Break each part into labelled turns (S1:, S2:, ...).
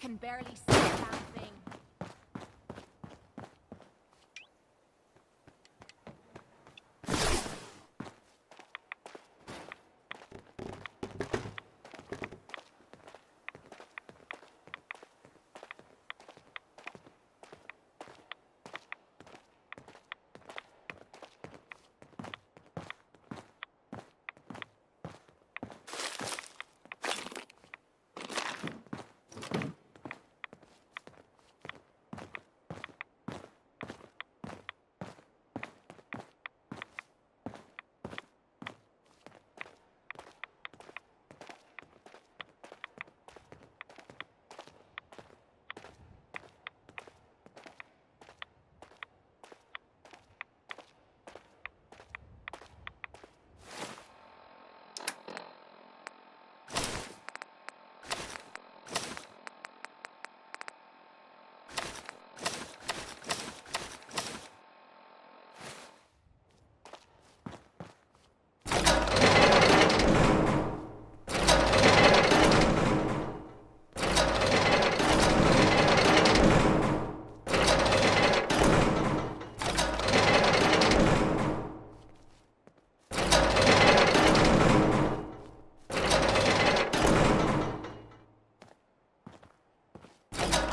S1: can barely see a damn thing.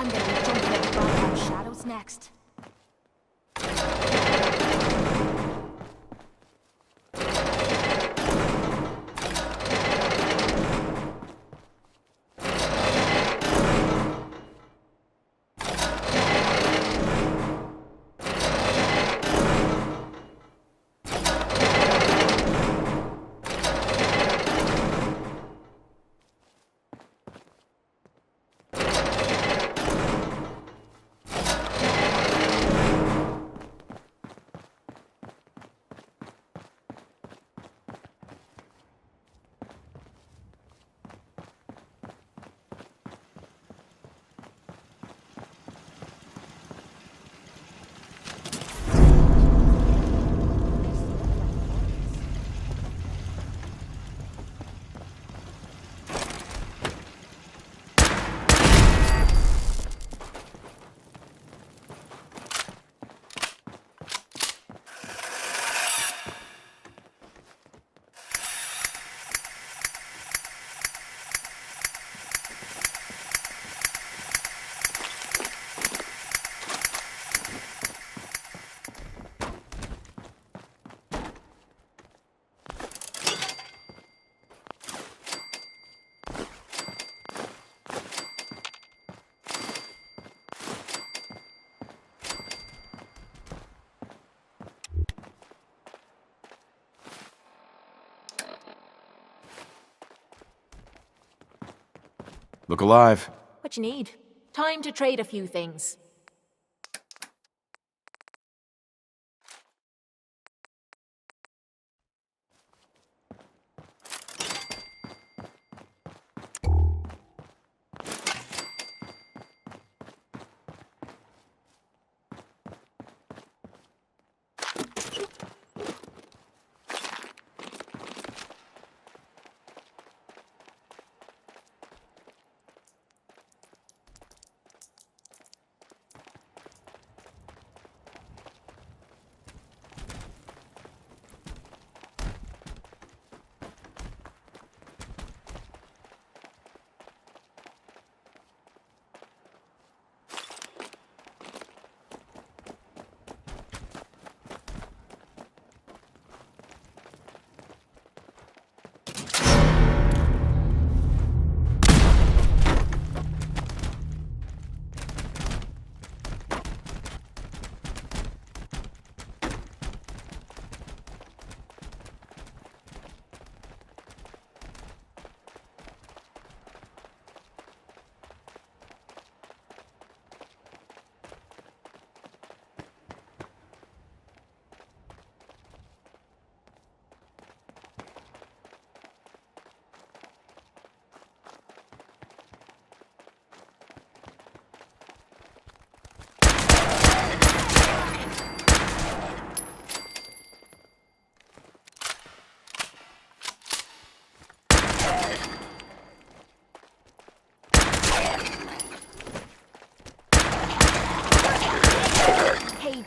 S1: I'm gonna be jumping at the goddamn shadows next.
S2: Look alive.
S1: What you need? Time to trade a few things.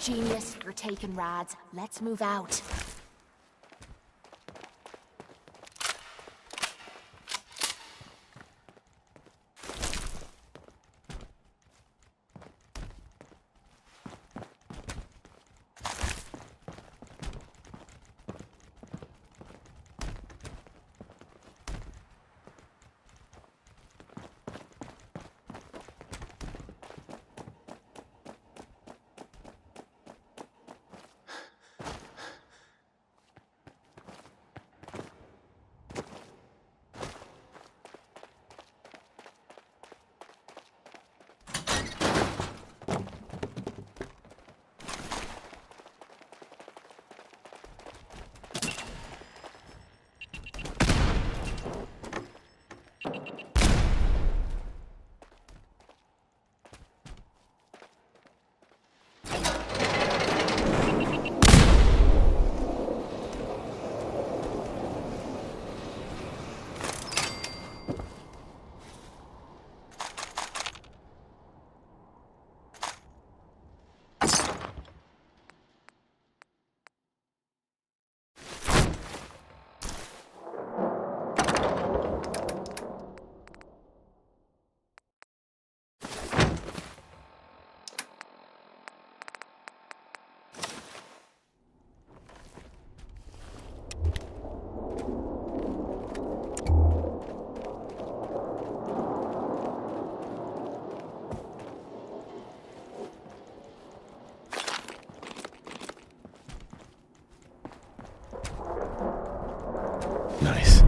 S1: Genius, you're taking rads. Let's move out.
S2: Nice.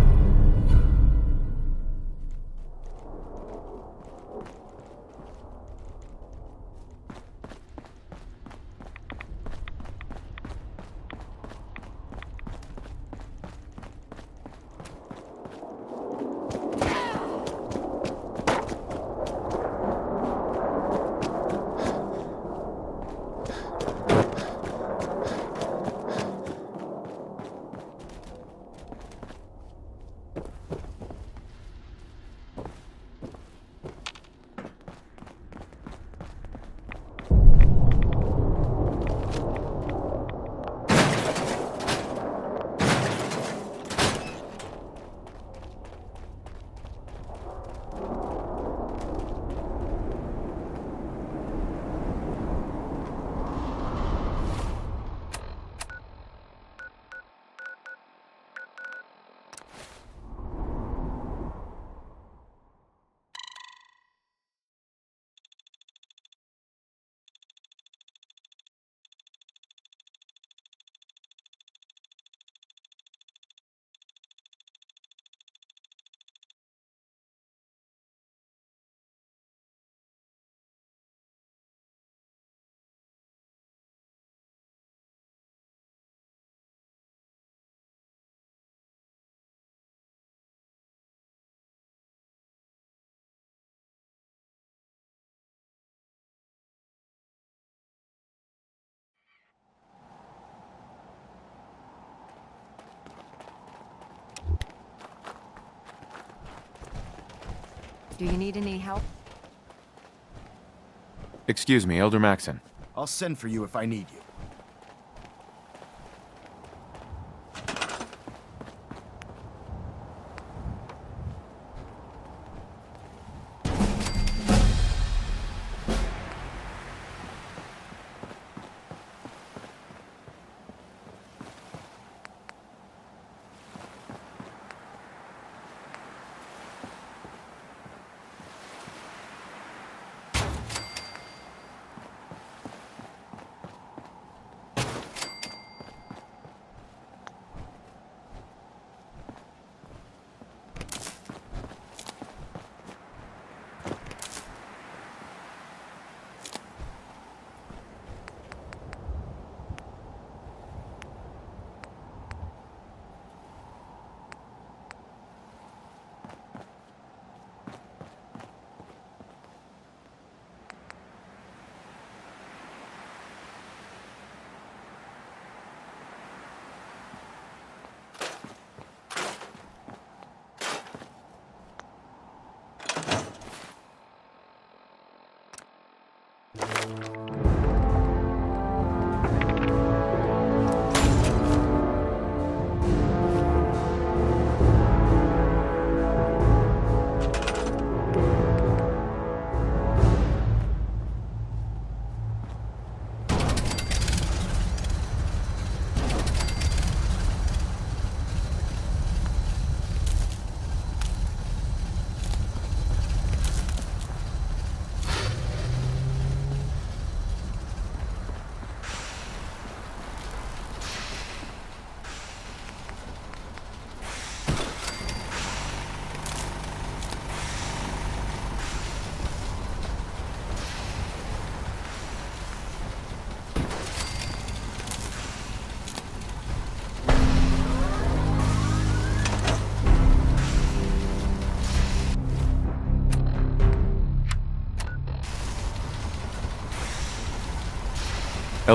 S3: Do you need any help?
S2: Excuse me, Elder Maxon.
S4: I'll send for you if I need you.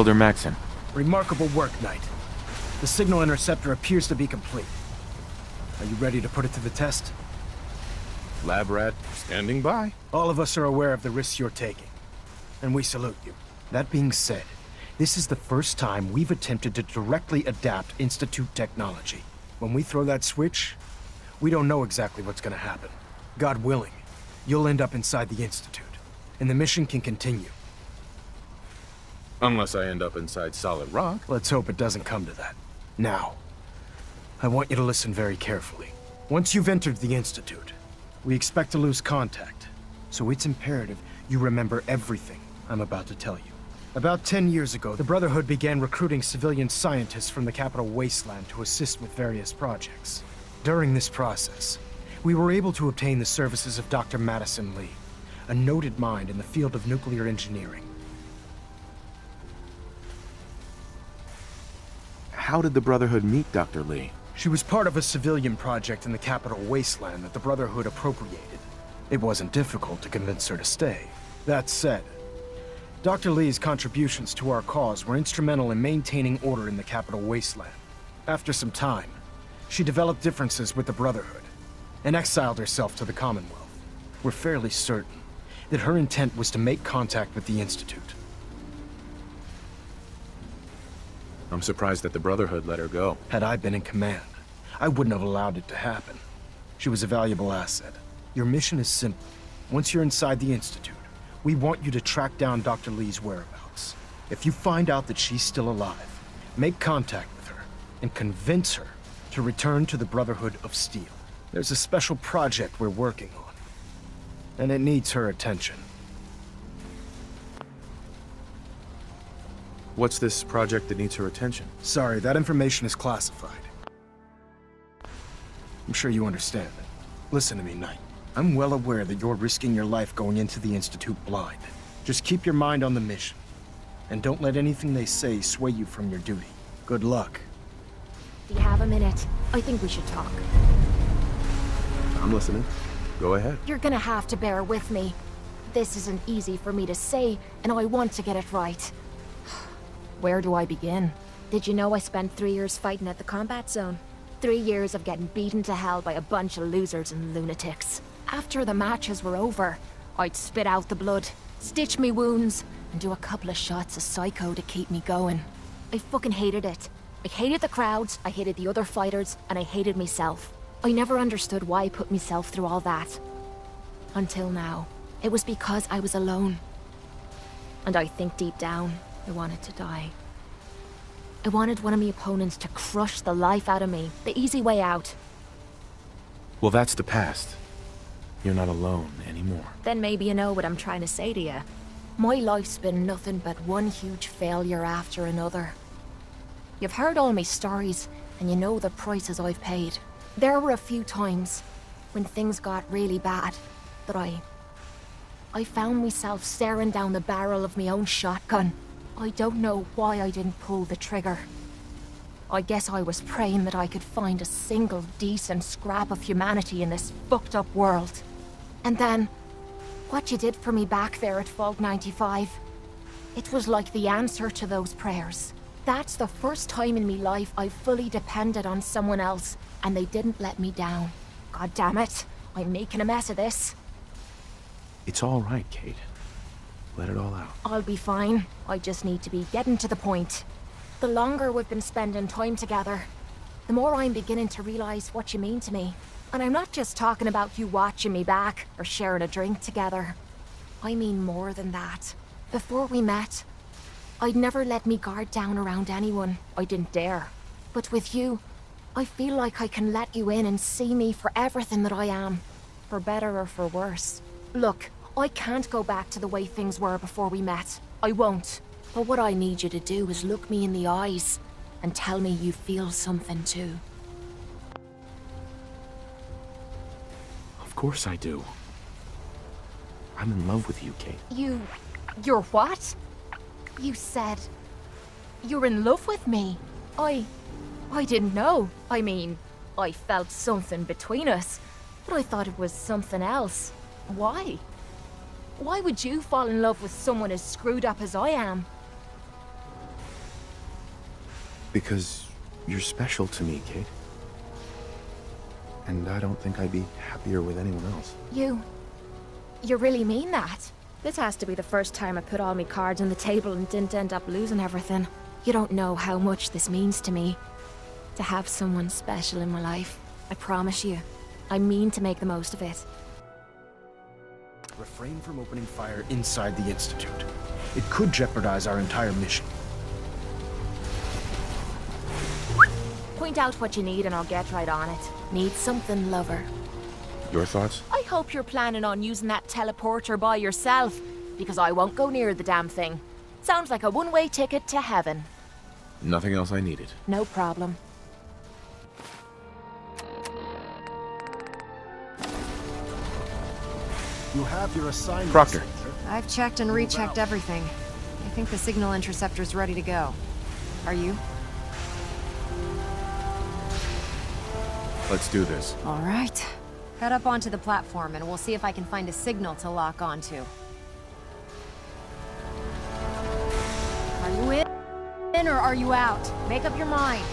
S2: Elder Maxon.
S4: Remarkable work, Knight. The signal interceptor appears to be complete. Are you ready to put it to the test?
S3: Lab rat, standing by.
S4: All of us are aware of the risks you're taking, and we salute you. That being said, this is the first time we've attempted to directly adapt Institute technology. When we throw that switch, we don't know exactly what's gonna happen. God willing, you'll end up inside the Institute, and the mission can continue.
S3: Unless I end up inside solid rock.
S4: Let's hope it doesn't come to that. Now, I want you to listen very carefully. Once you've entered the Institute, we expect to lose contact, so it's imperative you remember everything I'm about to tell you. About 10 years ago, the Brotherhood began recruiting civilian scientists from the capital wasteland to assist with various projects. During this process, we were able to obtain the services of Dr. Madison Lee, a noted mind in the field of nuclear engineering.
S2: How did the Brotherhood meet Dr. Lee?
S4: She was part of a civilian project in the capital wasteland that the Brotherhood appropriated. It wasn't difficult to convince her to stay. That said, Dr. Lee's contributions to our cause were instrumental in maintaining order in the capital wasteland. After some time, she developed differences with the Brotherhood and exiled herself to the Commonwealth. We're fairly certain that her intent was to make contact with the Institute.
S3: I'm surprised that the Brotherhood let her go.
S4: Had I been in command, I wouldn't have allowed it to happen. She was a valuable asset. Your mission is simple. Once you're inside the Institute, we want you to track down Dr. Lee's whereabouts. If you find out that she's still alive, make contact with her and convince her to return to the Brotherhood of Steel. There's a special project we're working on, and it needs her attention.
S3: What's this project that needs her attention?
S4: Sorry, that information is classified. I'm sure you understand. Listen to me, Knight. I'm well aware that you're risking your life going into the Institute blind. Just keep your mind on the mission, and don't let anything they say sway you from your duty. Good luck.
S1: Do you have a minute? I think we should talk.
S3: I'm listening. Go ahead.
S1: You're gonna have to bear with me. This isn't easy for me to say, and I want to get it right. Where do I begin? Did you know I spent 3 years fighting at the combat zone? 3 years of getting beaten to hell by a bunch of losers and lunatics. After the matches were over, I'd spit out the blood, stitch me wounds, and do a couple of shots of psycho to keep me going. I fucking hated it. I hated the crowds, I hated the other fighters, and I hated myself. I never understood why I put myself through all that. Until now. It was because I was alone. And I think deep down, I wanted to die. I wanted one of my opponents to crush the life out of me, the easy way out.
S2: Well, that's the past. You're not alone anymore.
S1: Then maybe you know what I'm trying to say to you. My life's been nothing but one huge failure after another. You've heard all my stories, and you know the prices I've paid. There were a few times, when things got really bad, that I found myself staring down the barrel of my own shotgun. I don't know why I didn't pull the trigger. I guess I was praying that I could find a single decent scrap of humanity in this fucked up world. And then, what you did for me back there at Fog 95, it was like the answer to those prayers. That's the first time in me life I've fully depended on someone else, and they didn't let me down. God damn it, I'm making a mess of this.
S2: It's all right, Kate. Let it all out.
S1: I'll be fine. I just need to be getting to the point. The longer we've been spending time together, the more I'm beginning to realize what you mean to me. And I'm not just talking about you watching me back or sharing a drink together. I mean more than that. Before we met, I'd never let me guard down around anyone. I didn't dare. But with you, I feel like I can let you in and see me for everything that I am. For better or for worse. Look, I can't go back to the way things were before we met. I won't. But what I need you to do is look me in the eyes and tell me you feel something too.
S2: Of course I do. I'm in love with you, Kate.
S1: You're what? You said you're in love with me. I didn't know. I mean, I felt something between us, but I thought it was something else. Why? Why would you fall in love with someone as screwed up as I am?
S3: Because you're special to me, Kate. And I don't think I'd be happier with anyone else.
S1: You really mean that? This has to be the first time I put all my cards on the table and didn't end up losing everything. You don't know how much this means to me. To have someone special in my life. I promise you. I mean to make the most of it.
S4: Refrain from opening fire inside the Institute. It could jeopardize our entire mission.
S1: Point out what you need and I'll get right on it. Need something, lover.
S3: Your thoughts?
S1: I hope you're planning on using that teleporter by yourself, because I won't go near the damn thing. Sounds like a one-way ticket to heaven.
S3: Nothing else I needed.
S1: No problem.
S4: You have your assignment.
S3: Proctor.
S5: I've checked and rechecked everything. I think the signal interceptor's ready to go. Are you?
S3: Let's do this.
S5: All right. Head up onto the platform and we'll see if I can find a signal to lock onto. Are you in or are you out? Make up your mind.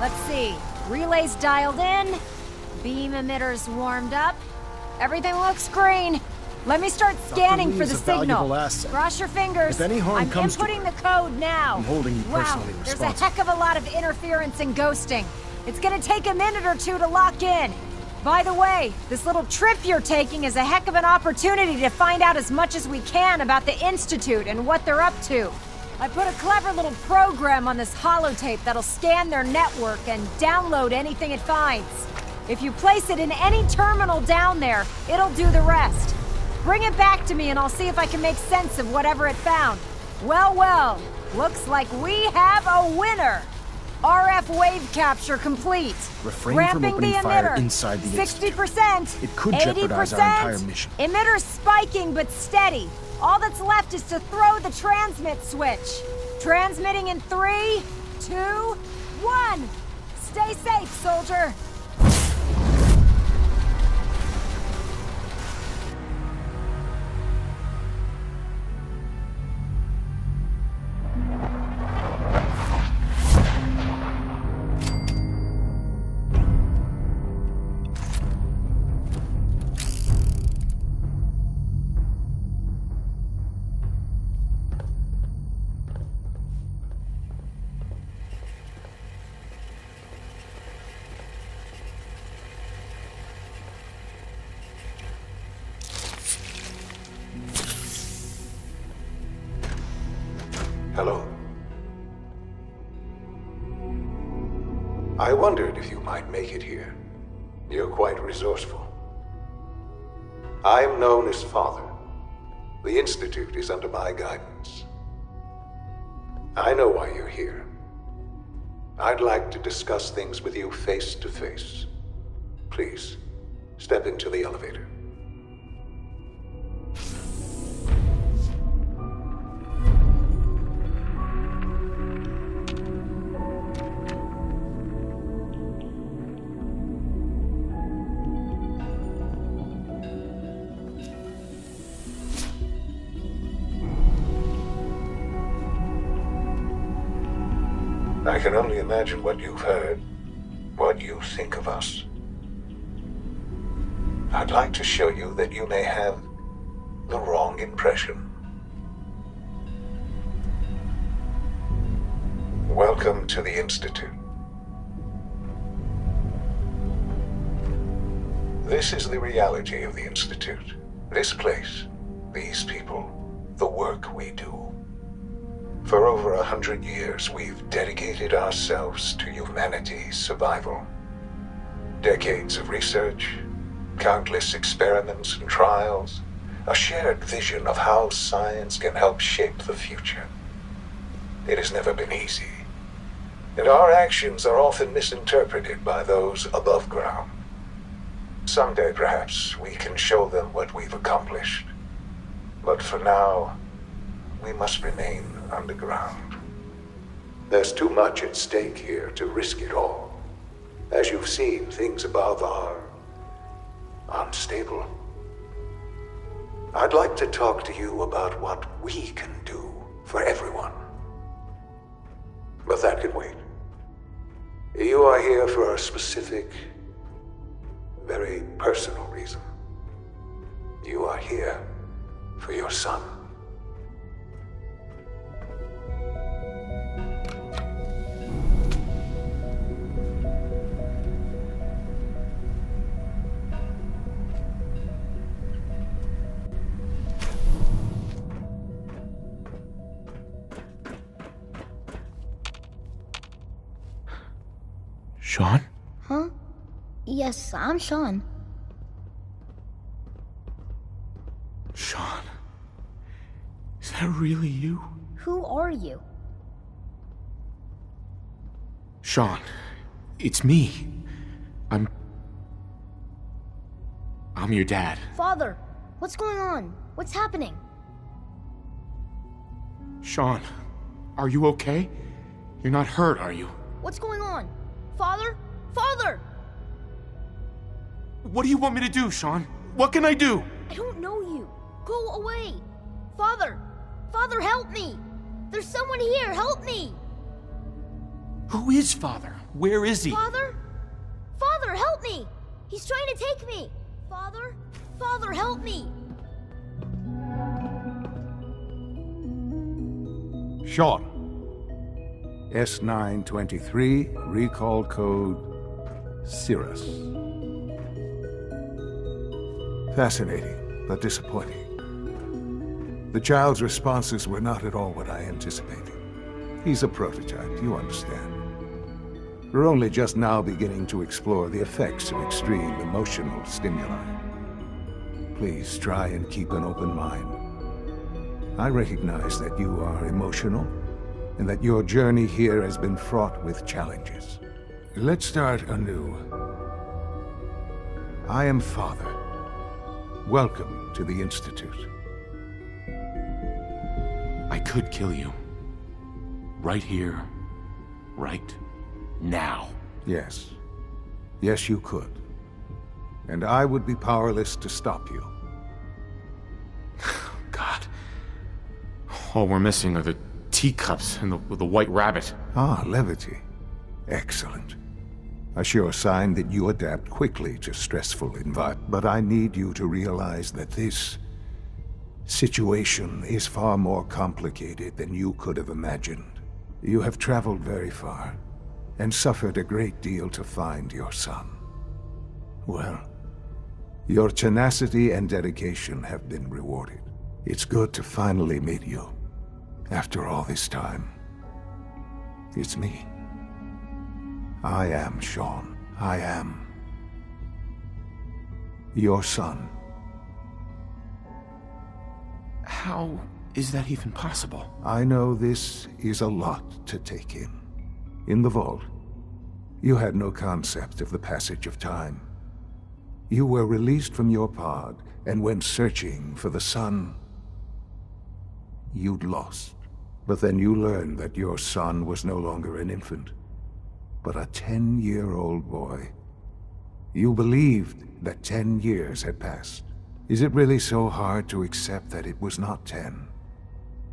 S5: Let's see. Relays dialed in. Beam emitters warmed up. Everything looks green. Let me start scanning for the signal. Cross your fingers.
S4: If any harm
S5: I'm
S4: comes to
S5: inputting the code now.
S4: I'm holding you personally
S5: There's
S4: responsible.
S5: a heck of a lot of interference and ghosting. It's gonna take a minute or two to lock in. By the way, this little trip you're taking is a heck of an opportunity to find out as much as we can about the Institute and what they're up to. I put a clever little program on this holotape that'll scan their network and download anything it finds. If you place it in any terminal down there, it'll do the rest. Bring it back to me and I'll see if I can make sense of whatever it found. Well, well, looks like we have a winner. RF wave capture complete.
S4: Refrain
S5: Ramping
S4: from opening
S5: the
S4: fire
S5: emitter.
S4: inside the
S5: 60%.
S4: It could jeopardize our
S5: 80%.
S4: entire mission.
S5: Emitter spiking but steady. All that's left is to throw the transmit switch. Transmitting in 3, 2, 1. Stay safe, soldier.
S6: Hello. I wondered if you might make it here. You're quite resourceful. I'm known as Father. The Institute is under my guidance. I know why you're here. I'd like to discuss things with you face to face. Please, step into the elevator. I can only imagine what you've heard, what you think of us. I'd like to show you that you may have the wrong impression. Welcome to the Institute. This is the reality of the Institute. This place, these people, the work we do. For over 100 years, we've dedicated ourselves to humanity's survival. Decades of research, countless experiments and trials, a shared vision of how science can help shape the future. It has never been easy, and our actions are often misinterpreted by those above ground. Someday, perhaps, we can show them what we've accomplished. But for now, we must remain underground. There's too much at stake here to risk it all. As you've seen, things above are unstable. I'd like to talk to you about what we can do for everyone. But that can wait. You are here for a specific, very personal reason. You are here for your son.
S2: Sean?
S7: Huh? Yes, I'm Sean.
S2: Sean? Is that really you?
S7: Who are you?
S2: Sean, it's me. I'm your dad.
S7: Father, what's going on? What's happening?
S2: Sean, are you okay? You're not hurt, are you?
S7: What's going on? Father? Father!
S2: What do you want me to do, Sean? What can I do?
S7: I don't know you. Go away. Father! Father, help me! There's someone here, help me!
S2: Who is Father? Where is he?
S7: Father? Father, help me! He's trying to take me! Father? Father, help me!
S8: Sean. S923, recall code Cirrus. Fascinating, but disappointing. The child's responses were not at all what I anticipated. He's a prototype, you understand. We're only just now beginning to explore the effects of extreme emotional stimuli. Please try and keep an open mind. I recognize that you are emotional, and that your journey here has been fraught with challenges. Let's start anew. I am Father. Welcome to the Institute.
S2: I could kill you. Right here. Right now.
S8: Yes. Yes, you could. And I would be powerless to stop you.
S2: God. All we're missing are the teacups and the white rabbit.
S8: Ah, levity. Excellent. A sure sign that you adapt quickly to stressful environments. But I need you to realize that this situation is far more complicated than you could have imagined. You have traveled very far, and suffered a great deal to find your son. Well, your tenacity and dedication have been rewarded. It's good to finally meet you. After all this time, it's me. I am Sean. I am your son.
S2: How is that even possible?
S8: I know this is a lot to take in. In the vault, you had no concept of the passage of time. You were released from your pod and went searching for the son you'd lost. But then you learned that your son was no longer an infant, but a 10-year-old boy. You believed that 10 years had passed. Is it really so hard to accept that it was not 10,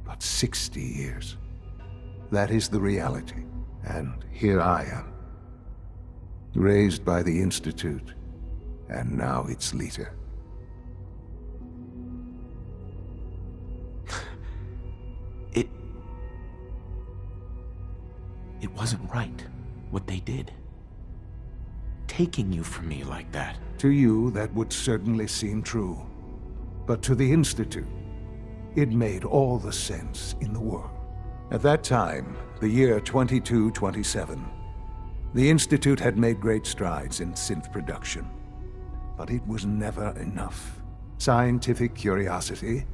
S8: but 60 years? That is the reality, and here I am, raised by the Institute, and now its leader.
S2: It wasn't right, what they did. Taking you from me like that.
S8: To you, that would certainly seem true. But to the Institute, it made all the sense in the world. At that time, the year 2227, the Institute had made great strides in synth production. But it was never enough. Scientific curiosity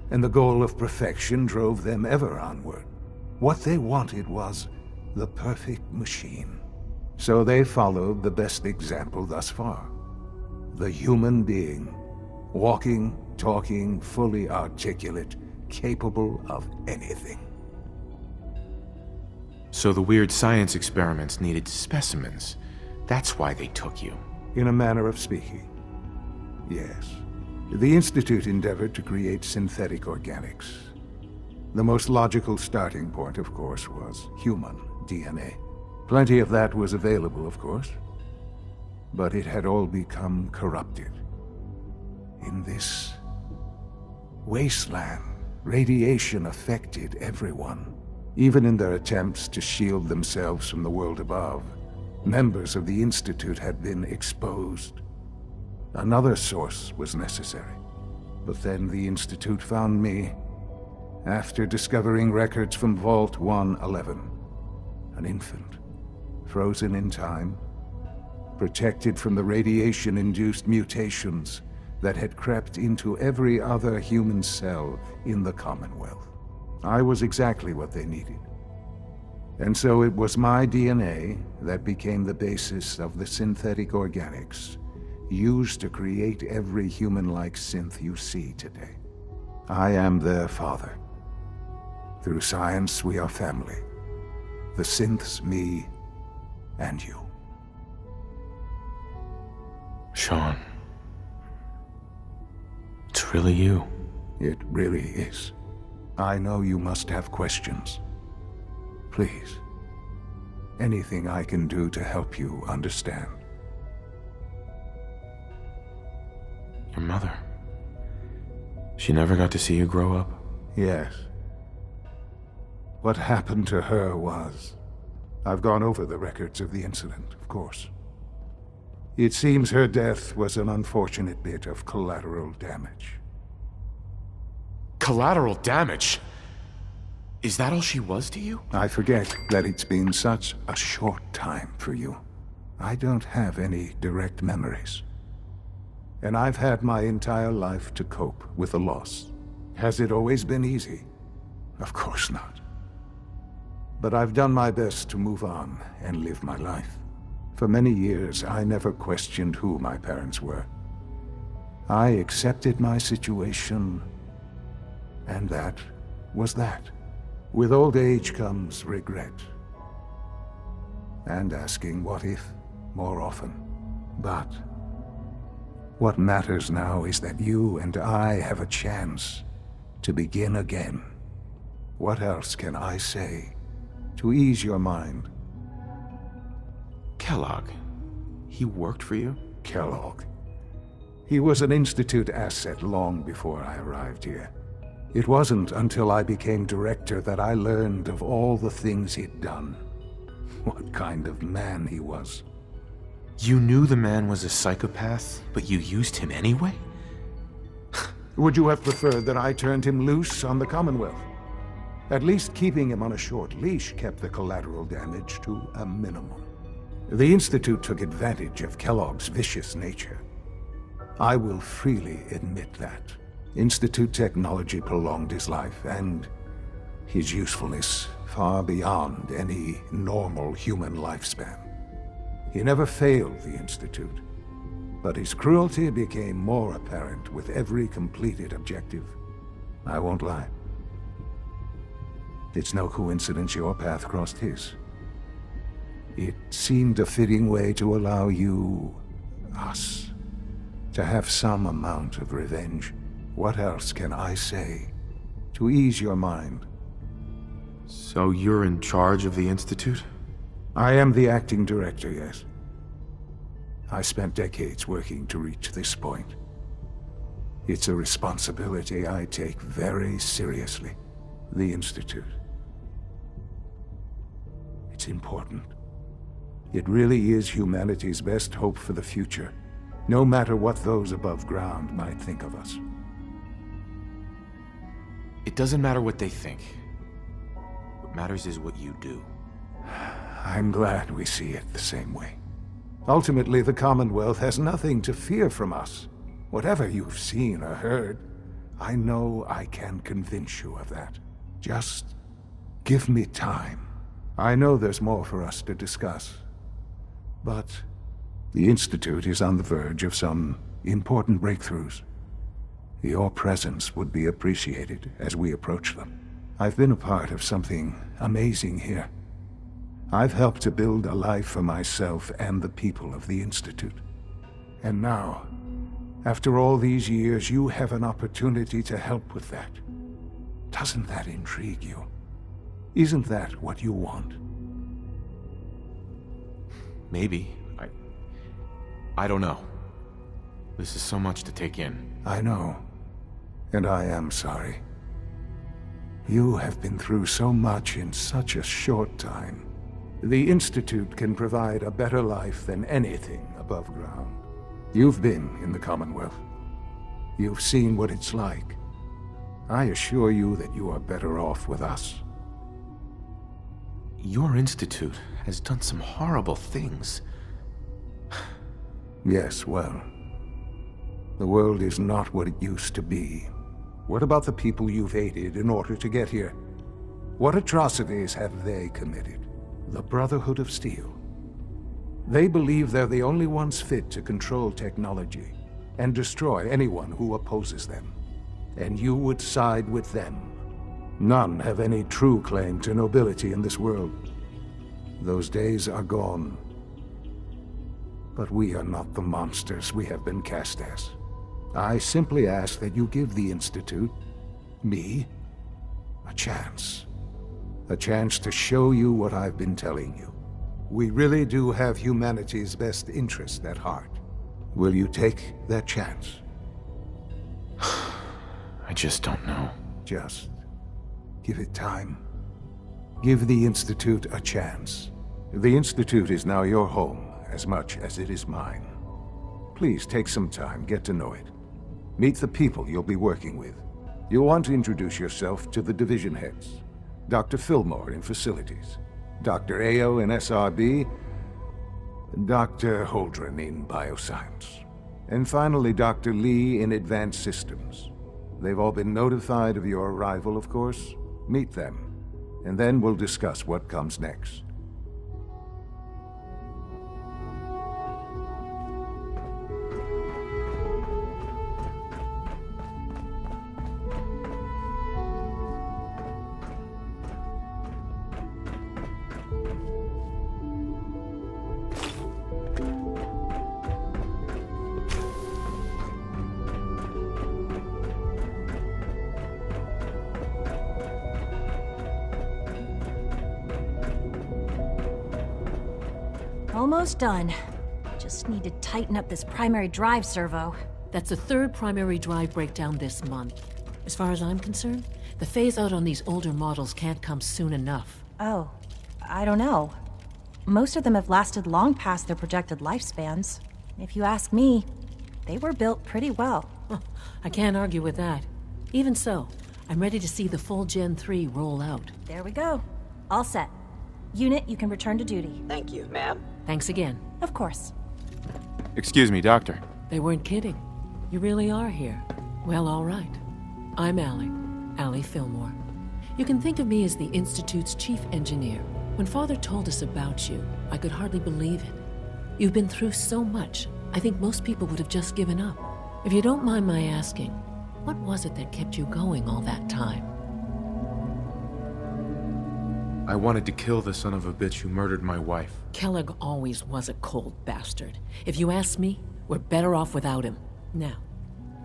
S8: and the goal of perfection drove them ever onward. What they wanted was the perfect machine. So they followed the best example thus far. The human being, walking, talking, fully articulate, capable of anything.
S2: So the weird science experiments needed specimens. That's why they took you.
S8: In a manner of speaking, yes. The Institute endeavored to create synthetic organics. The most logical starting point, of course, was human DNA. Plenty of that was available, of course. But it had all become corrupted. In this wasteland, radiation affected everyone. Even in their attempts to shield themselves from the world above, members of the Institute had been exposed. Another source was necessary. But then the Institute found me after discovering records from Vault 111. An infant, frozen in time, protected from the radiation-induced mutations that had crept into every other human cell in the Commonwealth. I was exactly what they needed. And so it was my DNA that became the basis of the synthetic organics used to create every human-like synth you see today. I am their father. Through science, we are family. The synths, me, and you.
S2: Sean. It's really you.
S8: It really is. I know you must have questions. Please. Anything I can do to help you understand.
S2: Your mother. She never got to see you grow up?
S8: Yes. What happened to her was... I've gone over the records of the incident, of course. It seems her death was an unfortunate bit of collateral damage.
S2: Collateral damage? Is that all she was to you?
S8: I forget that it's been such a short time for you. I don't have any direct memories. And I've had my entire life to cope with the loss. Has it always been easy? Of course not. But I've done my best to move on and live my life. For many years, I never questioned who my parents were. I accepted my situation, and that was that. With old age comes regret. And asking what if more often. But what matters now is that you and I have a chance to begin again. What else can I say to ease your mind?
S2: Kellogg. He worked for you?
S8: Kellogg. He was an Institute asset long before I arrived here. It wasn't until I became director that I learned of all the things he'd done. What kind of man he was.
S2: You knew the man was a psychopath, but you used him anyway?
S8: Would you have preferred that I turned him loose on the Commonwealth? At least keeping him on a short leash kept the collateral damage to a minimum. The Institute took advantage of Kellogg's vicious nature. I will freely admit that. Institute technology prolonged his life, and his usefulness far beyond any normal human lifespan. He never failed the Institute, but his cruelty became more apparent with every completed objective. I won't lie. It's no coincidence your path crossed his. It seemed a fitting way to allow you, us, to have some amount of revenge. What else can I say to ease your mind?
S2: So you're in charge of the Institute?
S8: I am the acting director, yes. I spent decades working to reach this point. It's a responsibility I take very seriously. The Institute. It's important. It really is humanity's best hope for the future, no matter what those above ground might think of us.
S2: It doesn't matter what they think. What matters is what you do.
S8: I'm glad we see it the same way. Ultimately, the Commonwealth has nothing to fear from us. Whatever you've seen or heard, I know I can convince you of that. Just give me time. I know there's more for us to discuss. But the Institute is on the verge of some important breakthroughs. Your presence would be appreciated as we approach them. I've been a part of something amazing here. I've helped to build a life for myself and the people of the Institute. And now, after all these years, you have an opportunity to help with that. Doesn't that intrigue you? Isn't that what you want?
S3: Maybe. I don't know. This is so much to take in.
S8: I know. And I am sorry. You have been through so much in such a short time. The Institute can provide a better life than anything above ground. You've been in the Commonwealth. You've seen what it's like. I assure you that you are better off with us.
S3: Your institute has done some horrible things.
S8: Yes, well, the world is not what it used to be. What about the people you've aided in order to get here? What atrocities have they committed? The Brotherhood of Steel. They believe they're the only ones fit to control technology and destroy anyone who opposes them. And you would side with them. None have any true claim to nobility in this world. Those days are gone. But we are not the monsters we have been cast as. I simply ask that you give the Institute, me, a chance. A chance to show you what I've been telling you. We really do have humanity's best interest at heart. Will you take that chance?
S3: I just don't know.
S8: Just give it time. Give the Institute a chance. The Institute is now your home as much as it is mine. Please take some time, get to know it. Meet the people you'll be working with. You'll want to introduce yourself to the division heads. Dr. Fillmore in Facilities, Dr. Ayo in SRB, Dr. Holdren in Bioscience, and finally Dr. Lee in Advanced Systems. They've all been notified of your arrival, of course. Meet them, and then we'll discuss what comes next.
S9: Almost done. Just need to tighten up this primary drive servo.
S10: That's the third primary drive breakdown this month. As far as I'm concerned, the phase-out on these older models can't come soon enough.
S9: Oh, I don't know. Most of them have lasted long past their projected lifespans. If you ask me, they were built pretty well.
S10: I can't argue with that. Even so, I'm ready to see the full Gen 3 roll out.
S9: There we go. All set. Unit, you can return to duty.
S11: Thank you, ma'am.
S10: Thanks again.
S9: Of course.
S3: Excuse me, Doctor.
S10: They weren't kidding. You really are here. Well, all right. I'm Allie Fillmore. You can think of me as the Institute's chief engineer. When Father told us about you, I could hardly believe it. You've been through so much, I think most people would have just given up. If you don't mind my asking, what was it that kept you going all that time?
S3: I wanted to kill the son of a bitch who murdered my wife.
S10: Kellogg always was a cold bastard. If you ask me, we're better off without him. Now,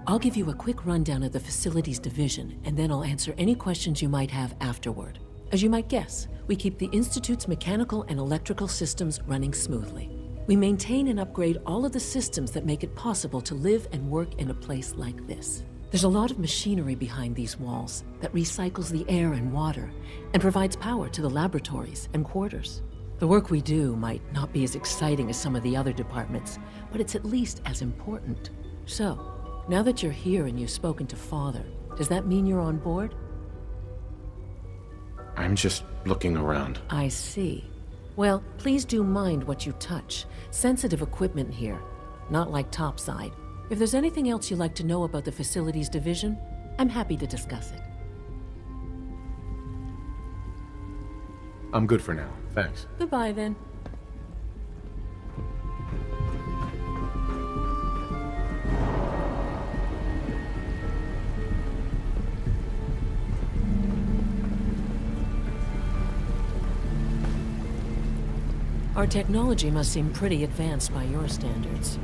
S10: I'll give you a quick rundown of the Facilities Division, and then I'll answer any questions you might have afterward. As you might guess, we keep the Institute's mechanical and electrical systems running smoothly. We maintain and upgrade all of the systems that make it possible to live and work in a place like this. There's a lot of machinery behind these walls that recycles the air and water and provides power to the laboratories and quarters. The work we do might not be as exciting as some of the other departments, but it's at least as important. So, now that you're here and you've spoken to Father, does that mean you're on board?
S3: I'm just looking around.
S10: I see. Well, please do mind what you touch. Sensitive equipment here, not like topside. If there's anything else you'd like to know about the Facilities Division, I'm happy to discuss it.
S3: I'm good for now, thanks.
S10: Goodbye, then. Our technology must seem pretty advanced by your standards.